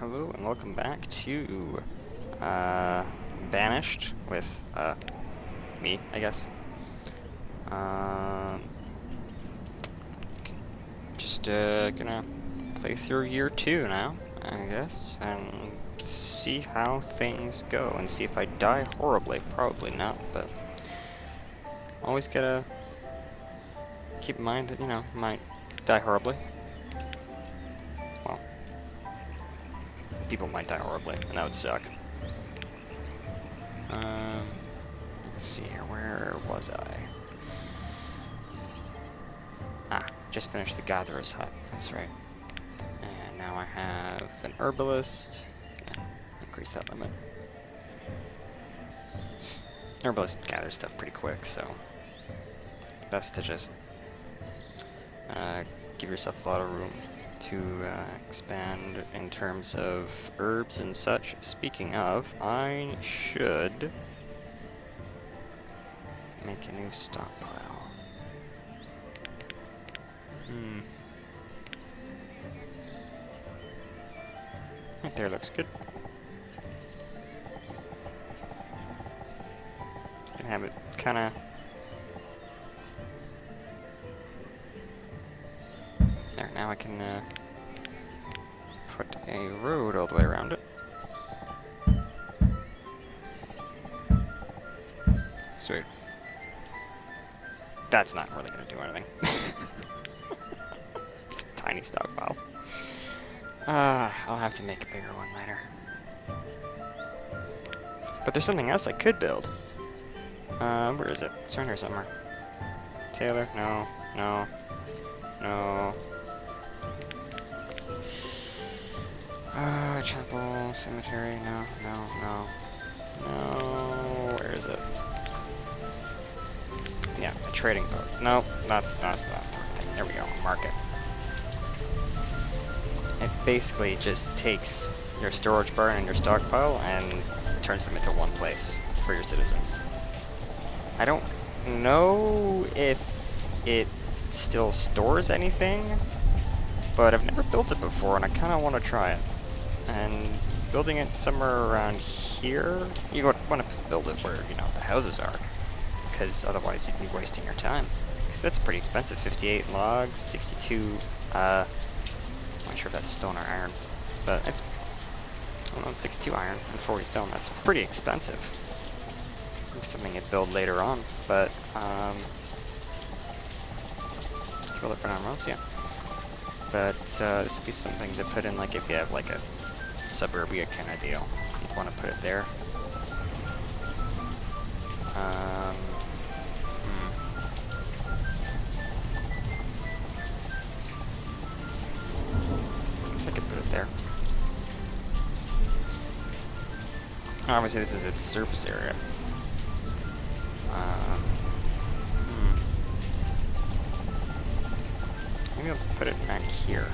Hello and welcome back to Banished with me, I guess. Um, just gonna play through year 2 now, I guess, and see how things go and see if I die horribly. Probably not, but always gotta keep in mind that, you know, might die horribly. Well, people might die horribly, and that would suck. Let's see here, where was I? Ah, just finished the Gatherer's Hut, that's right. And now I have an Herbalist. Yeah, increase that limit. Herbalist gathers stuff pretty quick, so best to just give yourself a lot of room to expand in terms of herbs and such. Speaking of, I should make a new stockpile. Right there looks good. Can have it kind of. There, now I can put a road all the way around it. Sweet. That's not really going to do anything. Tiny stockpile. I'll have to make a bigger one later. But there's something else I could build. Where is it? It's around here somewhere. Taylor? No. No. No. Chapel, cemetery, no, no, no. No, where is it? Yeah, a trading boat. No, that's not the right thing. There we go, market. It basically just takes your storage barn and your stockpile and turns them into one place for your citizens. I don't know if it still stores anything, but I've never built it before and I kind of want to try it. And building it somewhere around here, you want to build it where, you know, the houses are, because otherwise you'd be wasting your time. Because that's pretty expensive, 58 logs, 62, I'm not sure if that's stone or iron, but it's, I don't know, 62 iron and 40 stone, that's pretty expensive. Maybe something you'd build later on, but, build it on roads, yeah. But, this would be something to put in, like, if you have, like, a suburbia kind of deal. You'd want to put it there. I guess I could put it there. Obviously, this is its surface area. Maybe I'll put it back here.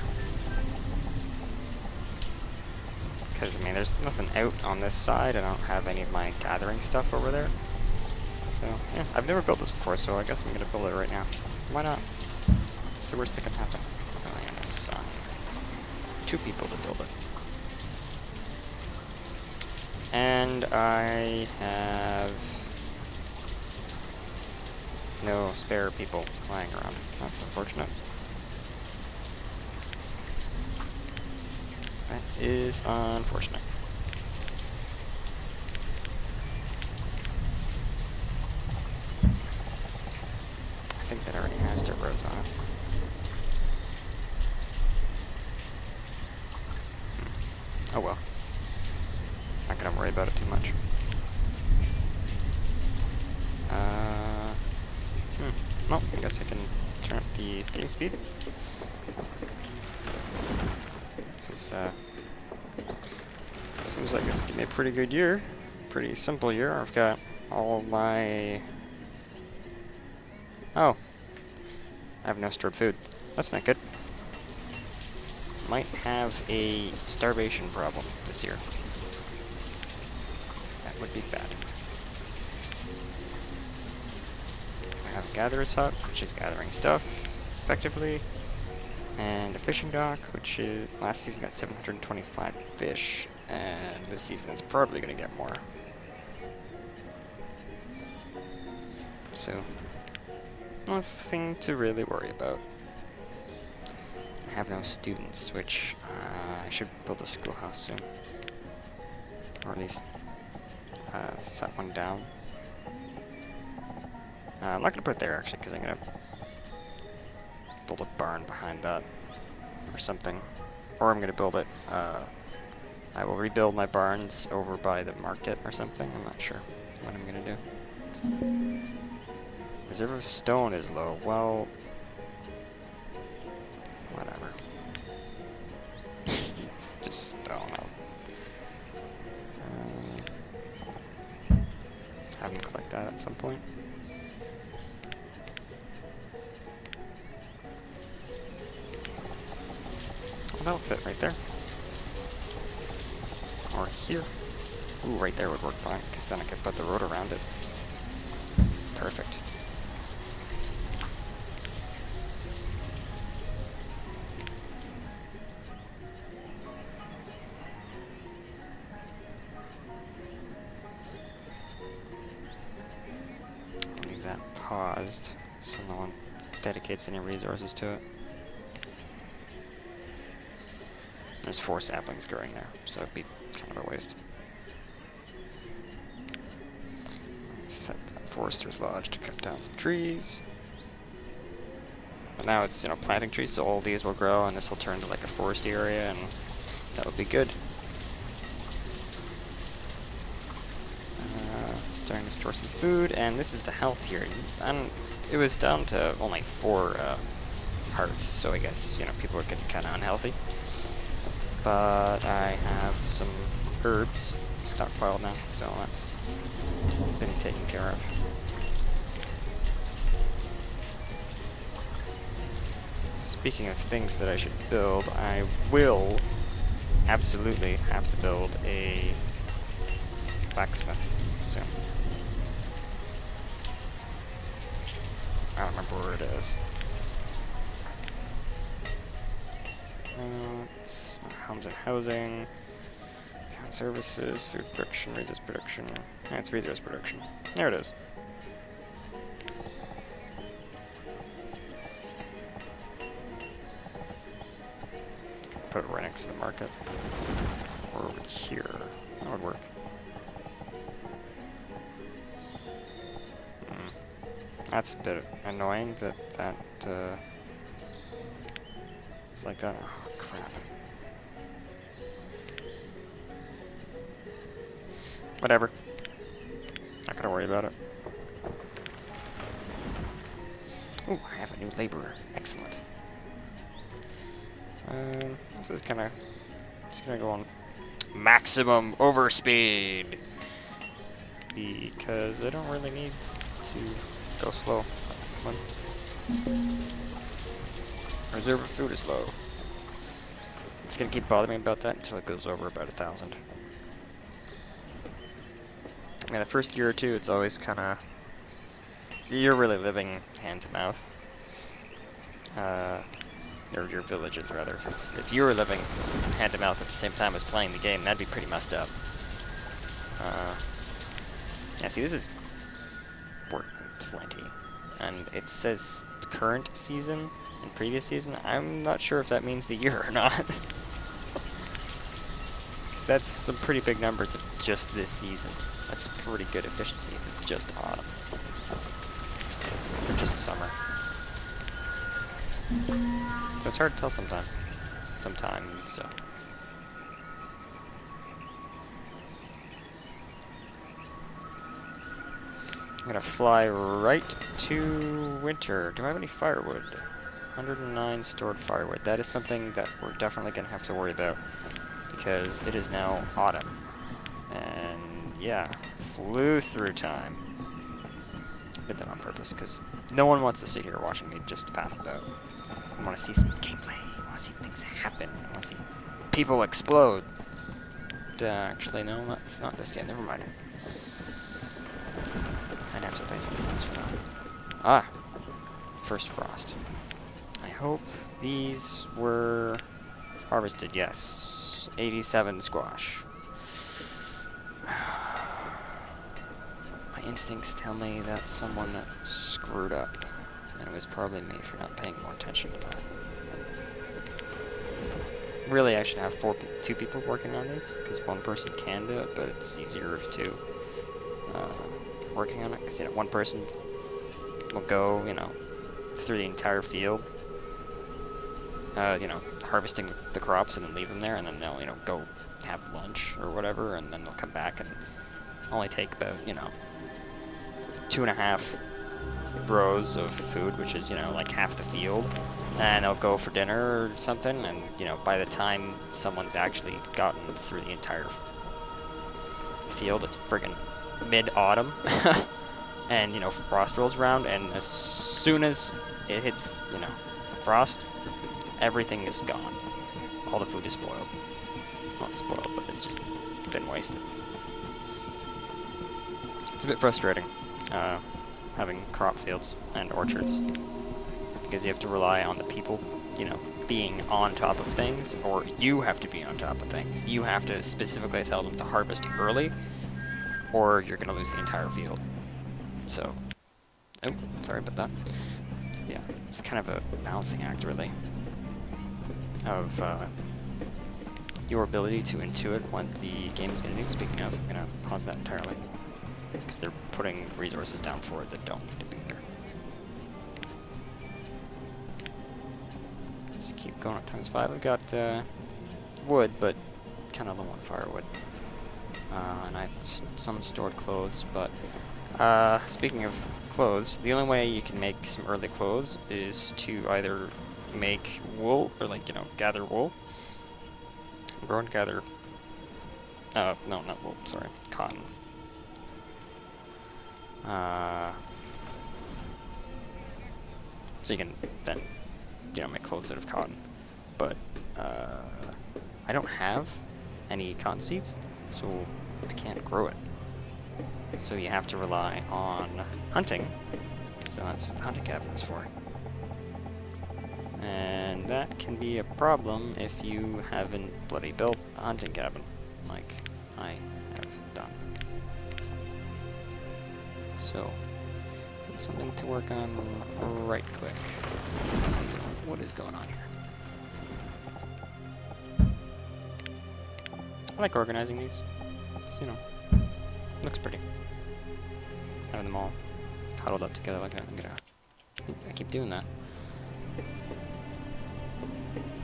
Because, I mean, there's nothing out on this side. I don't have any of my gathering stuff over there. So, yeah, I've never built this before, so I guess I'm going to build it right now. Why not? It's the worst that can happen. Really, and assign 2 people to build it. And I have no spare people lying around. That's unfortunate. That is unfortunate. I think that already has dirt roads on it. Oh well. Not gonna worry about it too much. Well, I guess I can turn up the game speed. Since, seems like this is gonna be a pretty good year. Pretty simple year. I've got all my... Oh. I have no stored food. That's not good. Might have a starvation problem this year. That would be bad. I have a Gatherer's Hut, which is gathering stuff effectively. And a fishing dock, which is last season got 725 fish, and this season it's probably going to get more. So, nothing to really worry about. I have no students, which I should build a schoolhouse soon. Or at least set one down. I'm not going to put it there, actually, because I'm going to build a barn behind that. Or something. Or I'm going to build it, I will rebuild my barns over by the market or something. I'm not sure what I'm going to do. Reserve of stone is low. Well, whatever. It's just stone. Have them collect that at some point. Well, that'll fit right there. Or here. Ooh, right there would work fine, because then I could put the road around it. Perfect. Leave that paused, so no one dedicates any resources to it. There's 4 saplings growing there, so it'd be kind of a waste. Let's set that forester's lodge to cut down some trees. But now it's, you know, planting trees, so all these will grow, and this will turn to like a foresty area, and that would be good. Starting to store some food, and this is the health here. And it was down to only 4 hearts, so I guess, you know, people are getting kind of unhealthy. But I have some herbs stockpiled now, so that's been taken care of. Speaking of things that I should build, I will absolutely have to build a blacksmith soon. I don't remember where it is. It's homes and housing, town services, food production, resource production. Yeah, it's resource production. There it is. Put it right next to the market. Or over here. That would work. That's a bit annoying that it's like that. Oh, crap. Whatever. Not gonna worry about it. Ooh, I have a new laborer. Excellent. This is kinda just gonna go on maximum overspeed because I don't really need to go slow. Come on. Reserve of food is low. It's gonna keep bothering me about that until it goes over about 1,000. I mean, the first year or two, it's always kind of... You're really living hand to mouth. Or your villages, rather. 'Cause if you were living hand to mouth at the same time as playing the game, that'd be pretty messed up. Yeah, see, this is working plenty. And it says current season and previous season. I'm not sure if that means the year or not. Because that's some pretty big numbers if it's just this season. That's pretty good efficiency if it's just autumn. Or just summer. So it's hard to tell sometimes. I'm gonna fly right to winter. Do I have any firewood? 109 stored firewood. That is something that we're definitely gonna have to worry about because it is now autumn. And yeah, flew through time. I did that on purpose because no one wants to sit here watching me just faff about. I want to see some gameplay. I want to see things happen. I want to see people explode. Actually, no, that's not this game. Never mind. I'd have to play something else for that. Ah! First frost. I hope these were harvested. Yes. 87 squash. My instincts tell me that someone screwed up. And it was probably me for not paying more attention to that. Really, I should have two people working on these, because one person can do it, but it's easier if two working on it, because, you know, one person will go, you know, through the entire field, you know, harvesting the crops and then leave them there, and then they'll, you know, go have lunch or whatever, and then they'll come back and only take about, you know, 2.5 rows of food, which is, you know, like half the field, and they'll go for dinner or something, and, you know, by the time someone's actually gotten through the entire field, it's friggin' mid-autumn, and, you know, frost rolls around, and as soon as it hits, you know, frost, everything is gone. All the food is spoiled. Not spoiled, but it's just been wasted. It's a bit frustrating, having crop fields and orchards, because you have to rely on the people, you know, being on top of things, or you have to be on top of things. You have to specifically tell them to harvest early, or you're going to lose the entire field. So, oh, sorry about that. Yeah, it's kind of a balancing act, really, of your ability to intuit what the game is going to do. Speaking of, I'm going to pause that entirely, because they're putting resources down for it that don't need to be here. Just keep going at ×5. We've got wood, but kind of low on firewood. And I have some stored clothes, but speaking of clothes, the only way you can make some early clothes is to either make wool, or, like, you know, gather wool. Grow and gather, no, not wool, sorry, cotton. So you can then, you know, make clothes out of cotton. But I don't have any cotton seeds, so I can't grow it. So you have to rely on hunting. So that's what the hunting cabin is for. And that can be a problem if you haven't bloody built a hunting cabin, like I have done. So, something to work on right quick. Let's see what is going on here. I like organizing these. It's, you know, looks pretty. Having them all huddled up together like that. I keep doing that.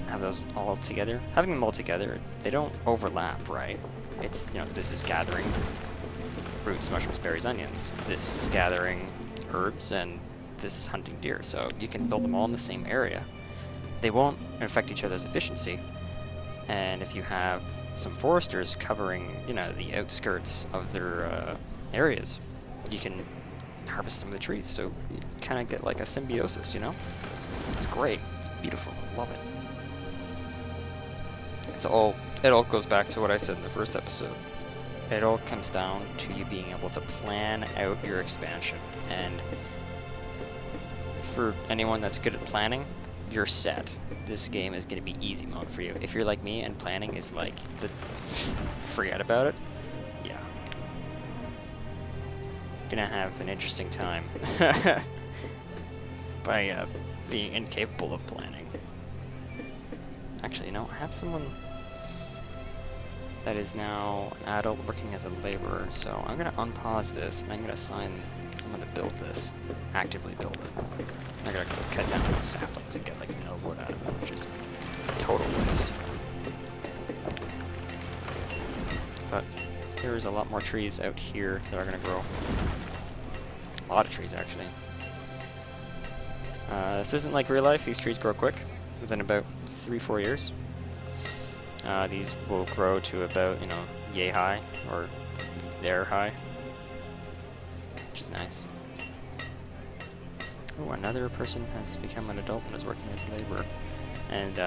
Have those all together. Having them all together, they don't overlap, right? It's, you know, this is gathering roots, mushrooms, berries, onions. This is gathering herbs, and this is hunting deer. So you can build them all in the same area. They won't affect each other's efficiency. And if you have some foresters covering, you know, the outskirts of their areas, you can harvest some of the trees. So you kind of get like a symbiosis, you know? It's great. It's beautiful. I love it. It all goes back to what I said in the first episode. It all comes down to you being able to plan out your expansion. And for anyone that's good at planning, you're set. This game is going to be easy mode for you. If you're like me and planning is like forget about it, yeah. Gonna have an interesting time by being incapable of planning. Actually, no, I have someone that is now an adult working as a laborer, so I'm going to unpause this, and I'm going to assign someone to build this, actively build it. I'm going to cut down the saplings and get like no wood out of it, which is a total waste. But there's a lot more trees out here that are going to grow. A lot of trees, actually. This isn't like real life. These trees grow quick, within about 3-4 years. These will grow to about, you know, yay high, or there high, which is nice. Oh, another person has become an adult and is working as a laborer. And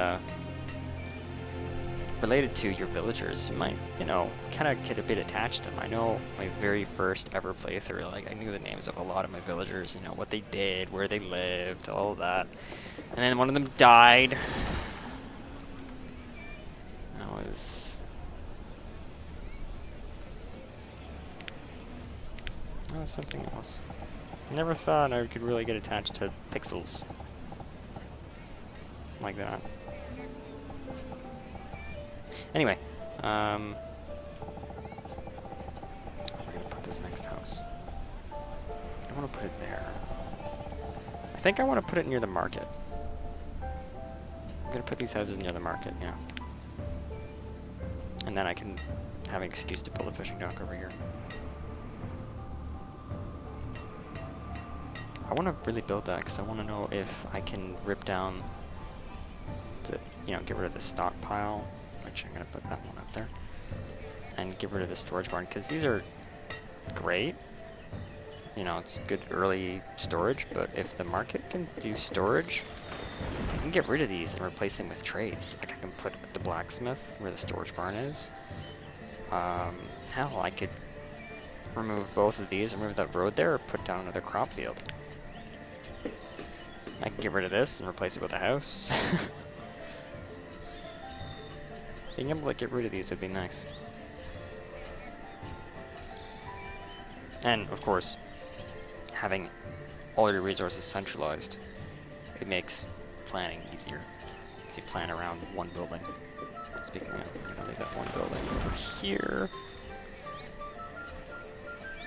related to your villagers, you might, you know, kind of get a bit attached to them. I know my very first ever playthrough, like, I knew the names of a lot of my villagers, you know, what they did, where they lived, all of that. And then one of them died. That was something else. I never thought I could really get attached to pixels like that. Anyway, where are we gonna put this next house? I want to put it there. I think I want to put it near the market. I'm gonna put these houses near the market, yeah. And then I can have an excuse to build a fishing dock over here. I want to really build that because I want to know if I can rip down the, you know, get rid of the stockpile, which I'm going to put that one up there, and get rid of the storage barn because these are great. You know, it's good early storage, but if the market can do storage, I can get rid of these and replace them with trades. Like I can put the blacksmith where the storage barn is. Hell, I could remove both of these and remove that road there or put down another crop field. I can get rid of this and replace it with a house. Being able to get rid of these would be nice. And, of course, having all your resources centralized, it makes planning easier. Because you plan around one building. Speaking of, I'm going to leave that one building over here.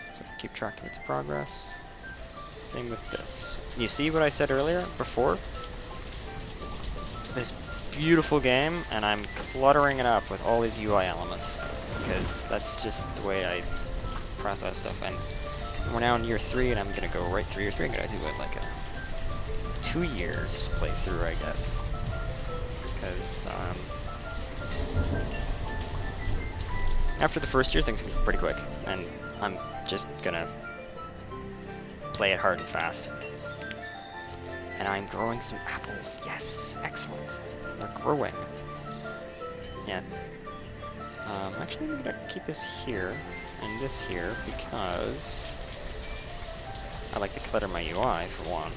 So keep track of its progress. Same with this. You see what I said earlier, before? This beautiful game, and I'm cluttering it up with all these UI elements. Because that's just the way I process stuff. And we're now in year 3, and I'm going to go right through year 3. I'm going to do it like a 2 years playthrough, I guess. Because, after the first year, things can be pretty quick. And I'm just going to play it hard and fast. And I'm growing some apples. Yes, excellent. They're growing. Yeah. Actually, I'm gonna keep this here and this here because I like to clutter my UI for one.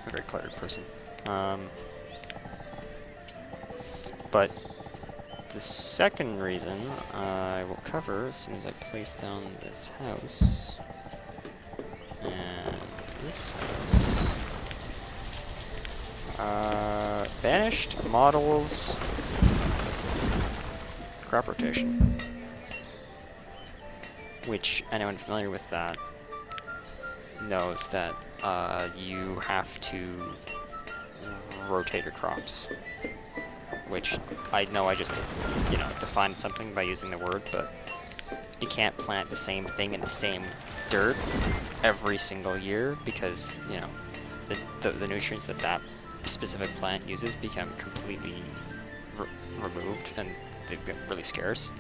I'm a very cluttered person. But the second reason I will cover as soon as I place down this house and this house. Banished models crop rotation, which anyone familiar with that knows that you have to rotate your crops. Which I know I just, you know, defined something by using the word, but you can't plant the same thing in the same dirt every single year because, you know, the nutrients that specific plant uses become completely removed and they get really scarce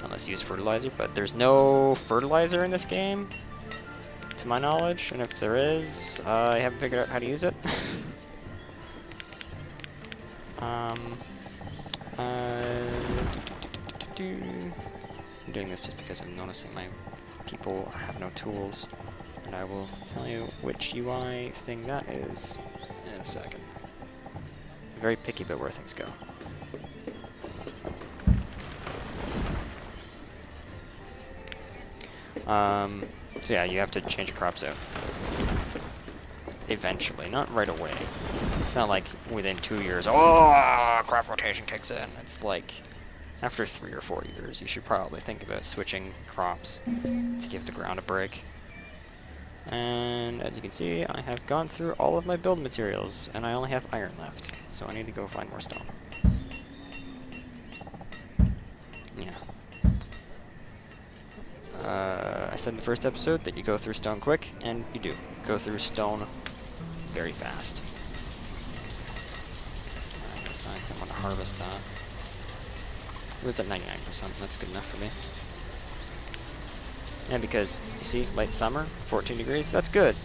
unless you use fertilizer. But there's no fertilizer in this game, to my knowledge, and if there is, I haven't figured out how to use it. I'm doing this just because I'm noticing my people have no tools, and I will tell you which UI thing that is in a second. I'm very picky about where things go. So yeah, you have to change your crops out. Eventually, not right away. It's not like within 2 years, oh, crop rotation kicks in. It's like after 3 or 4 years, you should probably think about switching crops to give the ground a break. And as you can see, I have gone through all of my build materials, and I only have iron left, so I need to go find more stone. Yeah. I said in the first episode that you go through stone quick, and you do. Go through stone very fast. I'm gonna assign someone to harvest that. It was at 99%, that's good enough for me. And because, you see, late summer, 14 degrees, that's good.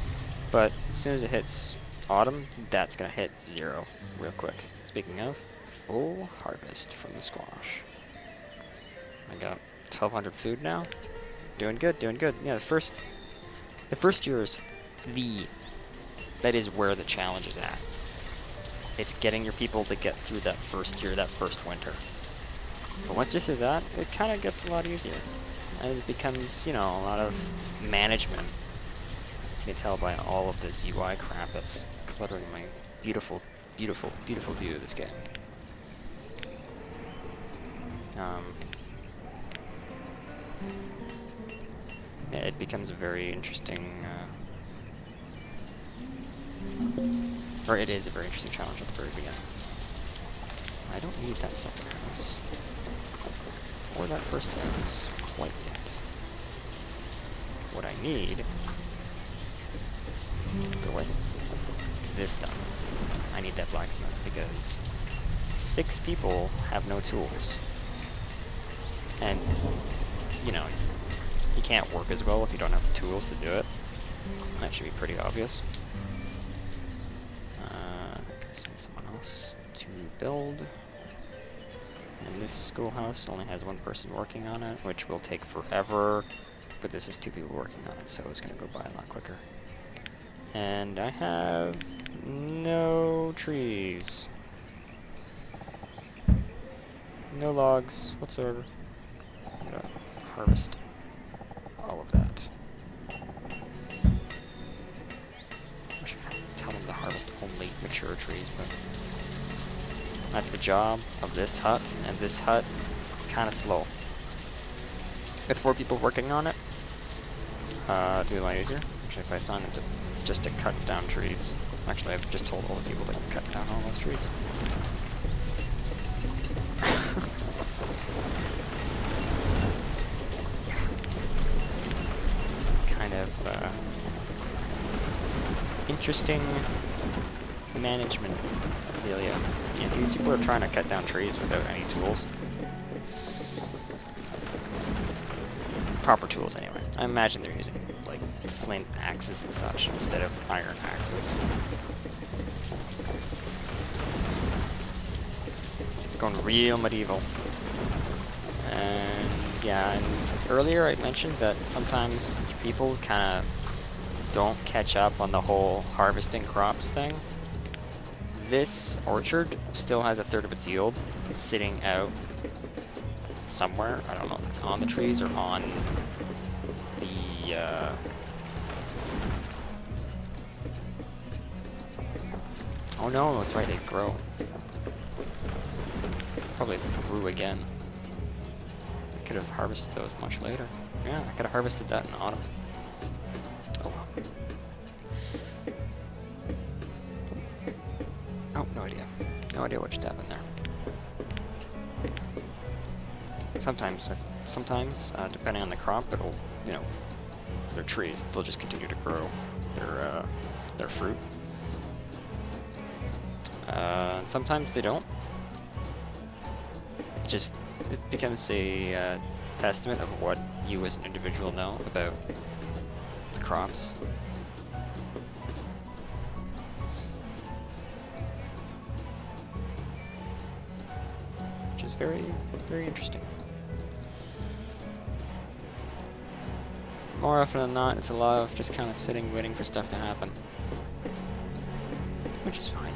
But as soon as it hits autumn, that's gonna hit 0 real quick. Speaking of, full harvest from the squash. I got 1,200 food now. Doing good, doing good. Yeah, the first year is that is where the challenge is at. It's getting your people to get through that first year, that first winter. But once you're through that, it kind of gets a lot easier. And it becomes, you know, a lot of management. As you can tell by all of this UI crap that's cluttering my beautiful, beautiful, beautiful view of this game. Yeah, it becomes a very interesting, or it is a very interesting challenge at the very beginning. I don't need that second house, or that first house quite yet. What I need, go away, is this done. I need that blacksmith because 6 people have no tools. And, you know, you can't work as well if you don't have the tools to do it. That should be pretty obvious. I'm gonna send someone else to build. And this schoolhouse only has 1 person working on it, which will take forever. But this is 2 people working on it, so it's gonna go by a lot quicker. And I have no trees. No logs whatsoever. I'm gonna harvest all of that. I wish I could tell them to harvest only mature trees, but that's the job of this hut, and this hut is kind of slow. With 4 people working on it, it'd be a lot easier. Actually, if I assign them to just to cut down trees. Actually, I've just told all the people to cut down all those trees. Kind of interesting management dealio. Yeah, see, these people are trying to cut down trees without any tools. Proper tools, anyway. I imagine they're using, like, flint axes and such instead of iron axes. Going real medieval. And, yeah, and earlier I mentioned that sometimes people kind of don't catch up on the whole harvesting crops thing. This orchard still has 1/3 of its yield sitting out somewhere. I don't know if it's on the trees or on the oh no, that's right, they grow. Probably grew again. I could have harvested those much later. Yeah, I could have harvested that in autumn. Oh well. Oh, no idea. No idea what just happened there. Sometimes, depending on the crop, it'll, you know, their trees, they'll just continue to grow their fruit. Sometimes they don't. It becomes a testament of what you as an individual know about the crops. Which is very, very interesting. More often than not, it's a lot of just kind of sitting, waiting for stuff to happen. Which is fine.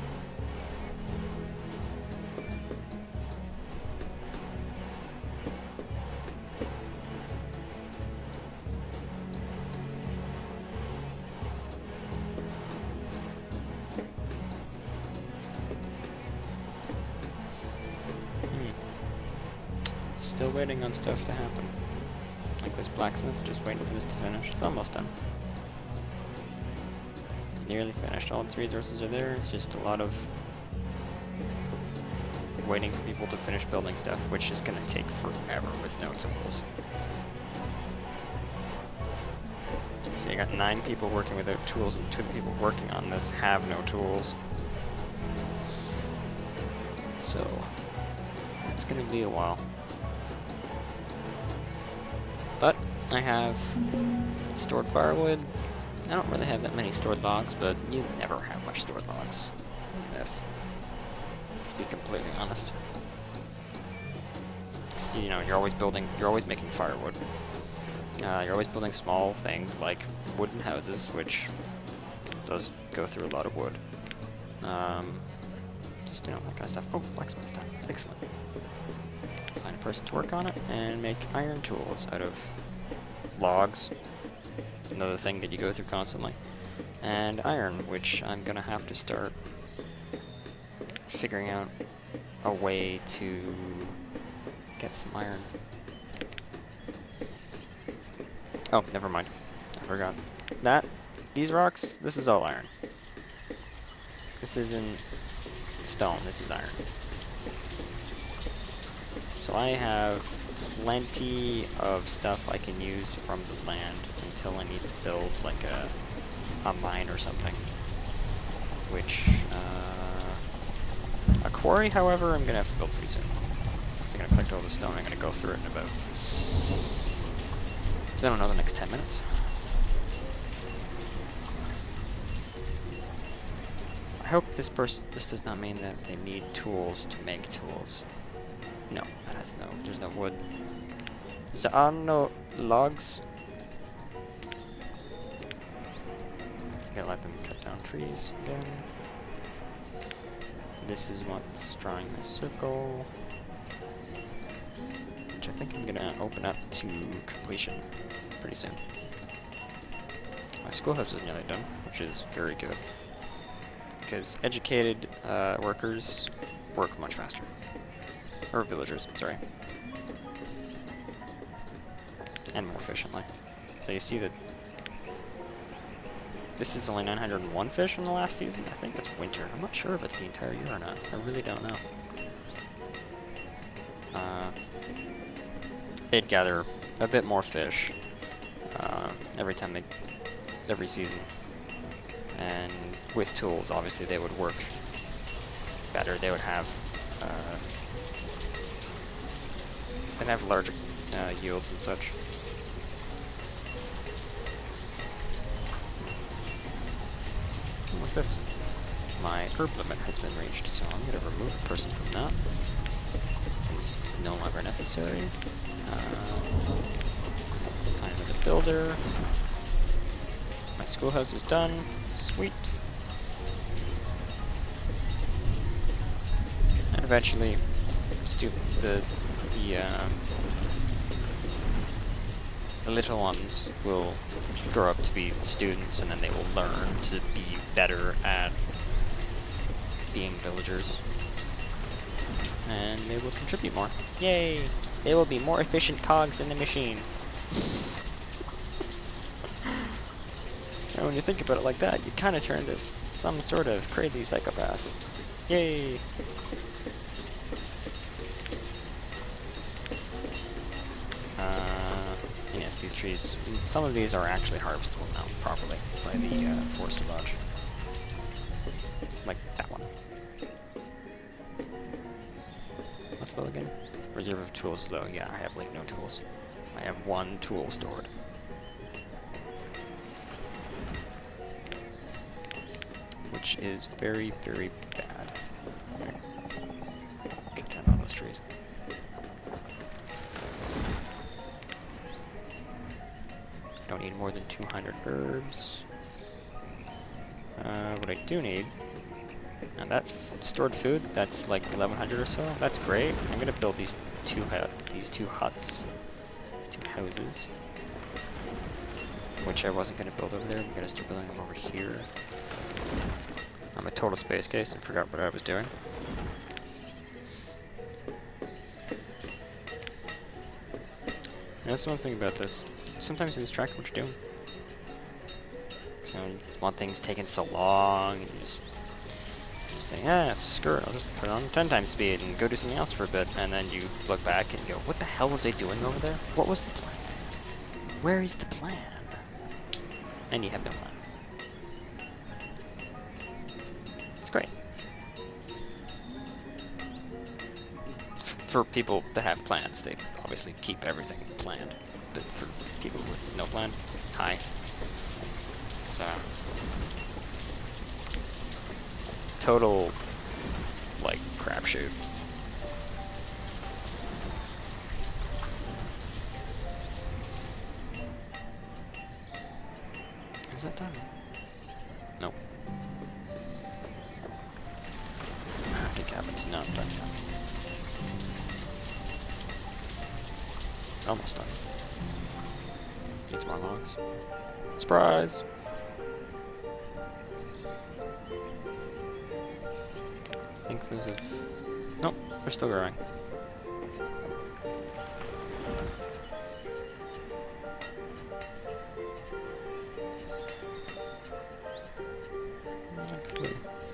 Still waiting on stuff to happen. Like this blacksmith, just waiting for this to finish. It's almost done. Nearly finished. All its resources are there. It's just a lot of waiting for people to finish building stuff, which is going to take forever with no tools. So you got 9 people working without tools, and 2 people working on this have no tools. So it's going to be a while. But I have stored firewood. I don't really have that many stored logs, but you never have much stored logs. Yes. to be completely honest. So, you know, you're always making firewood. You're always building small things like wooden houses, which does go through a lot of wood. Just, you know, that kind of stuff. Oh, blacksmith's done. Excellent. Assign a person to work on it, and make iron tools out of logs. Another thing that you go through constantly. And iron, which I'm gonna have to start figuring out a way to get some iron. Oh, never mind. I forgot. These rocks, this is all iron. This isn't stone, this is iron. So I have plenty of stuff I can use from the land until I need to build like a mine or something. Which, a quarry, however, I'm gonna have to build pretty soon. So I'm gonna collect all the stone, I'm gonna go through it in about, I don't know, the next 10 minutes. I hope this does not mean that they need tools to make tools. No, there's no wood. There are no logs. Gotta let them cut down trees again. This is what's drawing the circle, which I think I'm gonna open up to completion pretty soon. My schoolhouse is nearly done, which is very good, because educated workers work much faster. Or villagers, sorry. And more efficiently. So you see that this is only 901 fish in the last season. I think it's winter. I'm not sure if it's the entire year or not. I really don't know. They'd gather a bit more fish every season. And with tools, obviously, they would work better. They would have larger yields and such. What's this? My herb limit has been reached, so I'm going to remove a person from that, since it's no longer necessary. Assign another builder. My schoolhouse is done. Sweet. And eventually, the little ones will grow up to be students, and then they will learn to be better at being villagers. And they will contribute more. Yay! They will be more efficient cogs in the machine. And when you think about it like that, you kind of turn into some sort of crazy psychopath. Yay! Yes, these trees, some of these are actually harvestable now properly by the forest lodge. Like that one. What's low again? Reserve of tools low. Yeah, I have like no tools. I have one tool stored. Which is very, very bad. Okay. Cut down all those trees. I don't need more than 200 herbs. What I do need, and that stored food, that's like 1100 or so. That's great. I'm gonna build these two huts, these two houses, which I wasn't gonna build over there. I'm gonna start building them over here. I'm a total space case and forgot what I was doing. And that's one thing about this. Sometimes you lose track of what you're doing. So you want things taking so long, and you just say, ah, screw it, I'll just put it on 10 times speed and go do something else for a bit, and then you look back and go, what the hell was I doing over there? What was the plan? Where is the plan? And you have no plan. It's great. For people that have plans, they obviously keep everything planned. But for people with no plan, hi. It's total like, crapshoot. Is that done? Nope. Empty cabin's not done yet. Almost done. Needs more logs. Surprise! I think those have... Nope, they're still growing.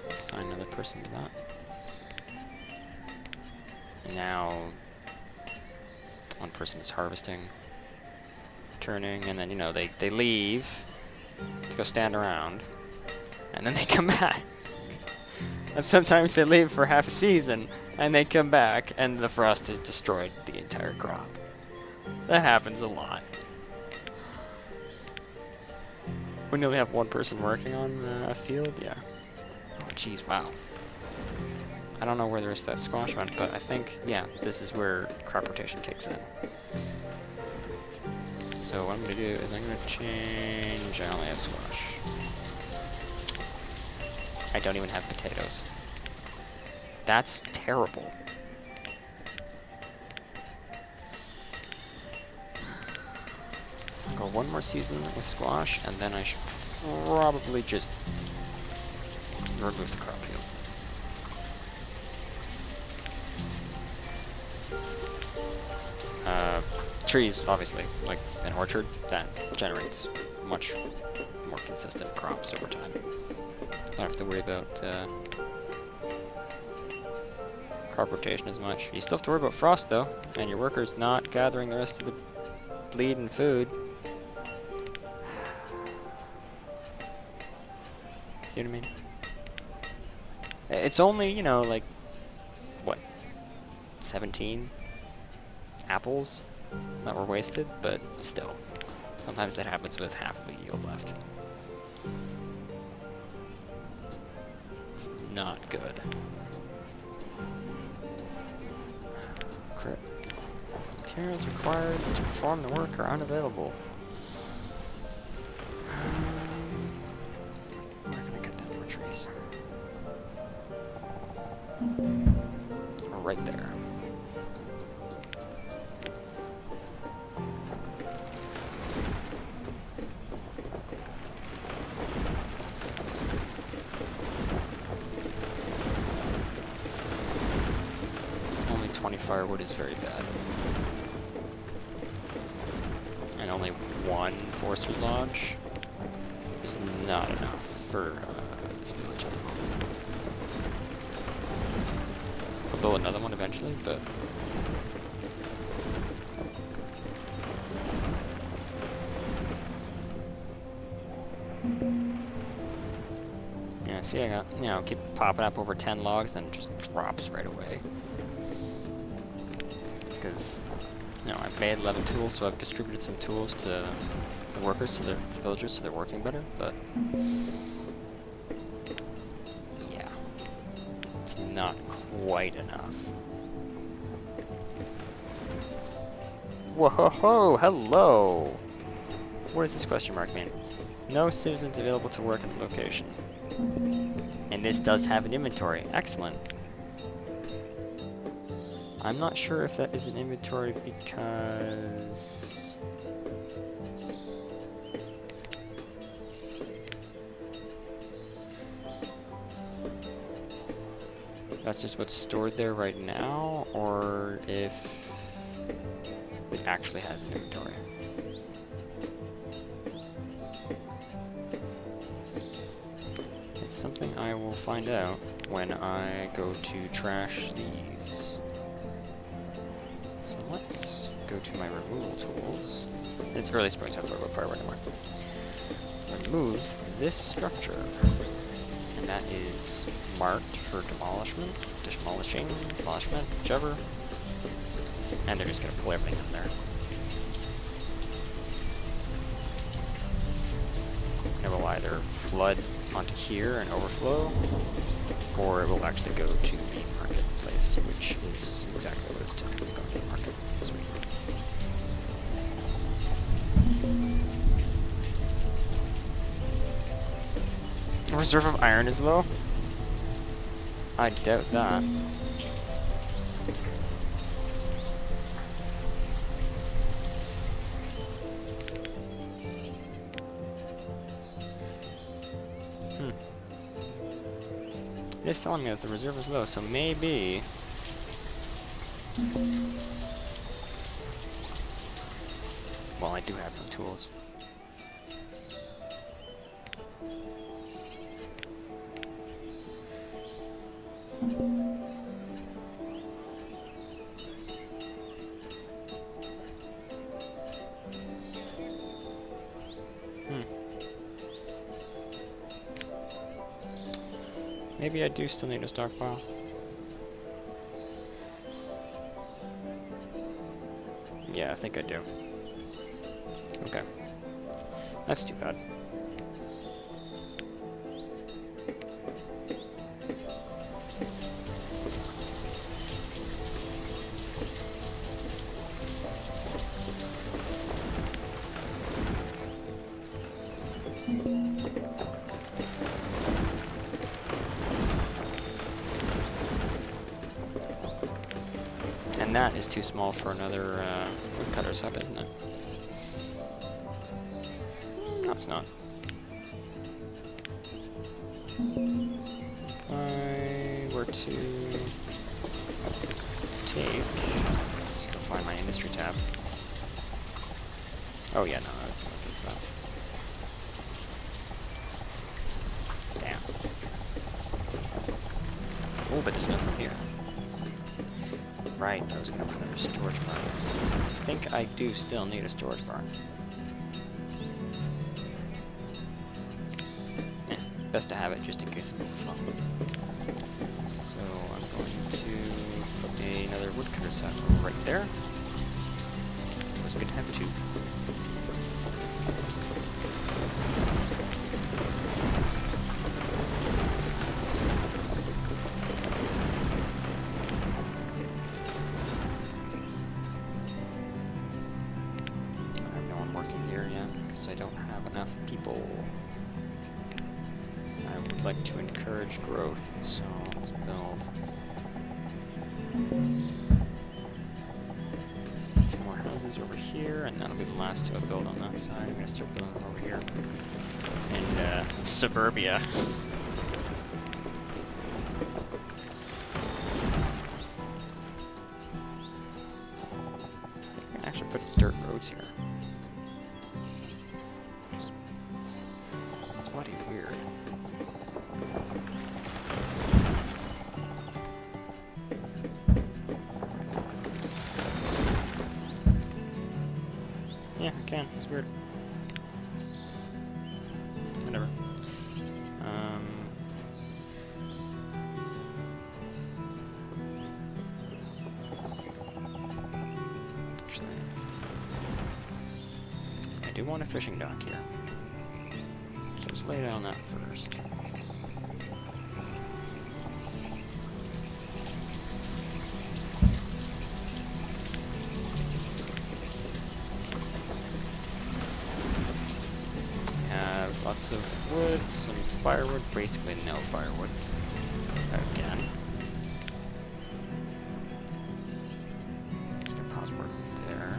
Assign another person to that. Now, one person is harvesting, turning, and then, you know, they leave to go stand around, and then they come back. And sometimes they leave for half a season, and they come back, and the frost has destroyed the entire crop. That happens a lot. When you only have one person working on a field, yeah. Oh, jeez, wow. I don't know where the rest of that squash went, but I think, yeah, this is where crop rotation kicks in. So what I'm going to do is I'm going to change... I only have squash. I don't even have potatoes. That's terrible. I'll go one more season with squash, and then I should probably just remove the crop field. Trees, obviously, like an orchard, that generates much more consistent crops over time. Don't have to worry about crop rotation as much. You still have to worry about frost, though, and your worker's not gathering the rest of the bleeding food. See what I mean? It's only, you know, like, what, 17 apples that were wasted, but still. Sometimes that happens with half of a yield left. It's not good. Crap. Materials required to perform the work are unavailable. We're gonna cut down more trees. Right there. Only 20 firewood is very bad. And only one forestry lodge is not enough for this village at the moment. I'll build another one eventually, but yeah, see, I got, you know, keep popping up over 10 logs, then it just drops right away. It's because, you know, I've made 11 tools, so I've distributed some tools to the workers, so the villagers, so they're working better, but yeah, it's not quite enough. Whoa, hello! What does this question mark mean? No citizens available to work at the location. And this does have an inventory. Excellent. I'm not sure if that is an inventory because... that's just what's stored there right now, or if it actually has an inventory. It's something I will find out when I go to trash these. So let's go to my removal tools. It's early spring, so I don't have to worry about firewood anymore. Remove this structure. And that is marked for demolishment, demolishment, whichever. And they're just going to pull everything in there. It will either flood onto here and overflow, or it will actually go to the markets, which is exactly what it's doing. Let's go to the market. Sweet. Reserve of iron is low? I doubt that. It is telling me that the reserve is low, so maybe... Well, I do have no tools. Maybe I do still need a stockpile. Yeah, I think I do. Okay. That's too bad. And that is too small for another woodcutter's hub, isn't it? No, it's not. If I were to take... Let's go find my industry tab. Oh yeah, no, I was not looking for that. Damn. Oh, but there's nothing here. Right, I was going to put another storage barn there, since I think I do still need a storage barn. Eh, best to have it just in case of fun. So I'm going to put another woodcutter's hut right there. So it's good to have two. I don't have enough people. I would like to encourage growth, so let's build 2 more houses over here, and that'll be the last 2 I build on that side. I'm gonna start building over here in suburbia. I can actually put dirt roads here. Bloody weird. Yeah, I can. It's weird. Whatever. Actually, I do want a fishing dock here. Let's lay down that first. Have lots of wood, some firewood, basically no firewood. Again. Let's get pause work there.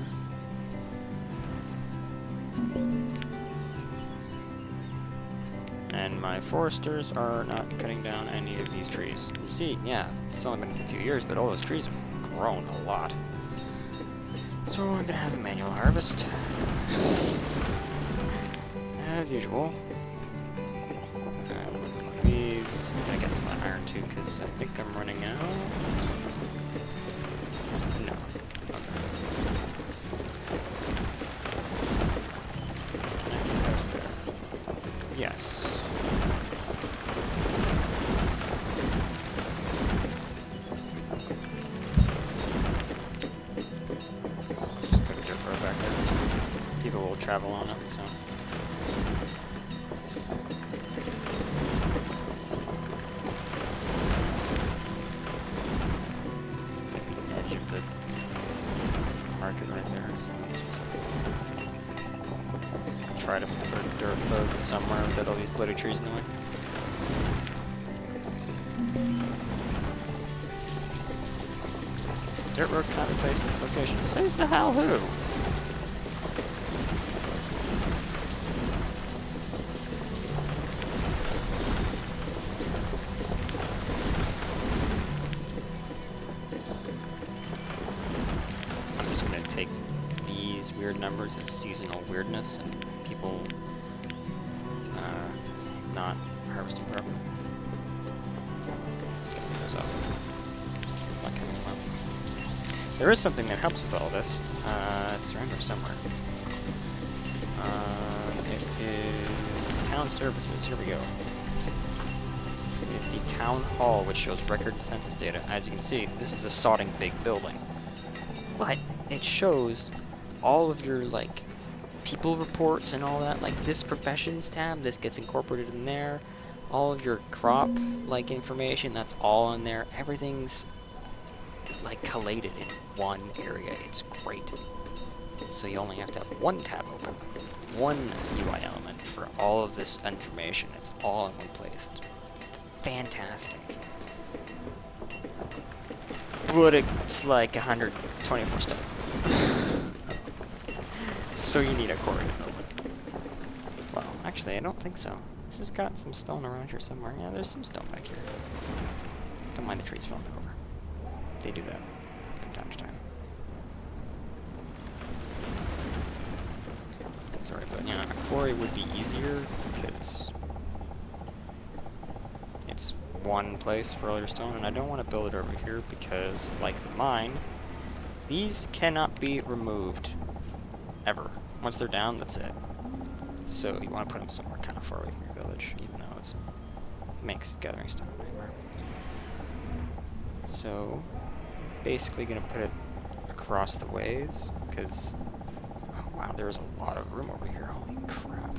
And my foresters are not cutting down any of these trees. You see, yeah, it's only been a few years, but all those trees have grown a lot. So I'm gonna have a manual harvest. As usual. These, I'm gonna get some iron too, because I think I'm running out. No. Okay. Can I get those there? Yes. Just put a dirt road back there. People will travel on it, so. try to put a dirt road somewhere without all these bloody trees in the way. Dirt road cannot be placed in this location. Says the hell who? I'm just gonna take these weird numbers as seasonal weirdness and people not harvesting properly. Those up. Not coming well. There is something that helps with all this. It's around here somewhere. It is town services. Here we go. It is the town hall, which shows record and census data. As you can see, this is a sodding big building, but it shows all of your like people reports and all that. Like this professions tab, this gets incorporated in there. All of your crop like information, that's all in there. Everything's like collated in one area. It's great. So you only have to have one tab open, one UI element for all of this information. It's all in one place. It's fantastic. But it's like 124 stone. So you need a quarry to build it. Well, actually, I don't think so. This has got some stone around here somewhere. Yeah, there's some stone back here. Don't mind the trees falling over. They do that from time to time. That's alright, but yeah, a quarry would be easier because it's one place for all your stone, and I don't want to build it over here because, like the mine, these cannot be removed ever. Once they're down, that's it. So you want to put them somewhere kind of far away from your village, even though it makes gathering stone a nightmare. So basically gonna put it across the ways, because oh wow, there's a lot of room over here. Holy crap.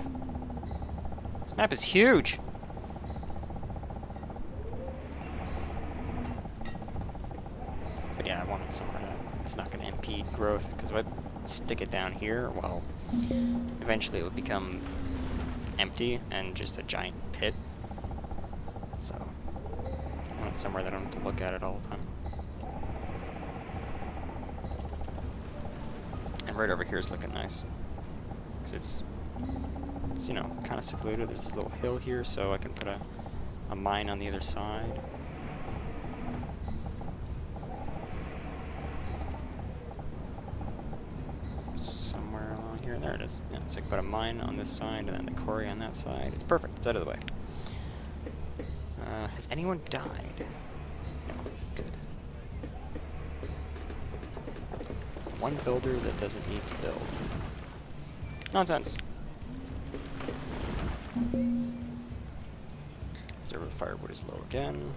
This map is huge! But yeah, I want it somewhere that it's not gonna impede growth, because if I stick it down here, well, eventually it would become empty and just a giant pit. So I want it somewhere that I don't have to look at it all the time. And right over here is looking nice, because it's you know, kind of secluded. There's this little hill here, so I can put a mine on the other side. Somewhere along here. There it is. Yeah, so I can put a mine on this side and then the quarry on that side. It's perfect. It's out of the way. Has anyone died? No. Good. One builder that doesn't need to build. Nonsense. Reserve of firewood is low again.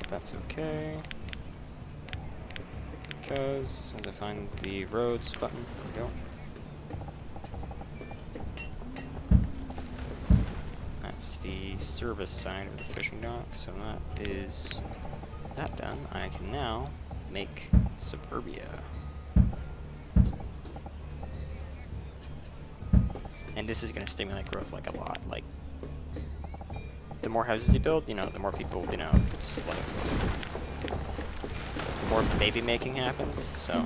That's okay. Because as soon as I find the roads button, there we go. That's the service side of the fishing dock, so that is that done. I can now make suburbia. And this is going to stimulate growth like a lot. Like, the more houses you build, you know, the more people, you know, it's like, the more baby making happens, so,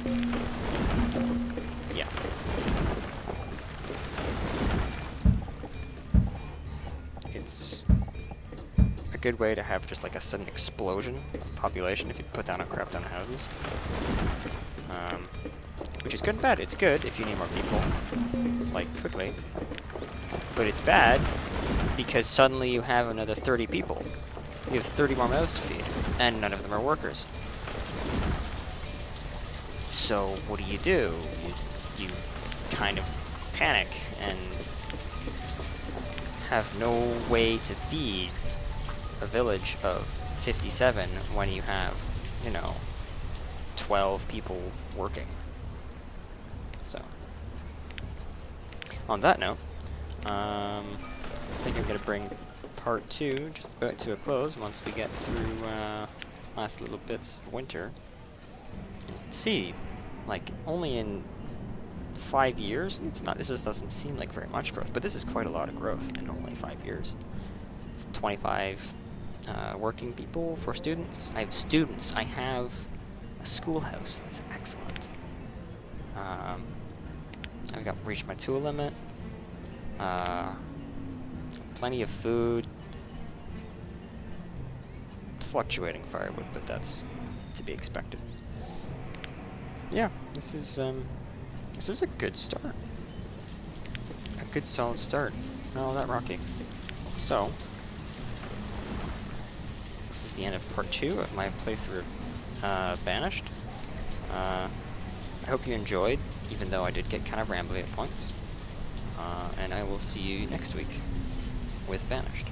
yeah. It's a good way to have just like a sudden explosion of population if you put down a crap ton of houses. Which is good and bad. It's good if you need more people, like, quickly. But it's bad because suddenly you have another 30 people. You have 30 more mouths to feed, and none of them are workers. So what do? You kind of panic and have no way to feed a village of 57 when you have, you know, 12 people working. So, on that note, I think I'm going to bring part 2 just about to a close once we get through last little bits of winter. And you can see, like, only in 5 years, it's not. This just doesn't seem like very much growth, but this is quite a lot of growth in only 5 years. 25 working people for students. I have students. I have a schoolhouse. That's excellent. I've got reached my tool limit. Plenty of food. Fluctuating firewood, but that's to be expected. Yeah, this is a good start. A good solid start. Not all that rocky. So this is the end of part 2 of my playthrough of Banished. I hope you enjoyed, even though I did get kind of rambly at points. And I will see you next week with Banished.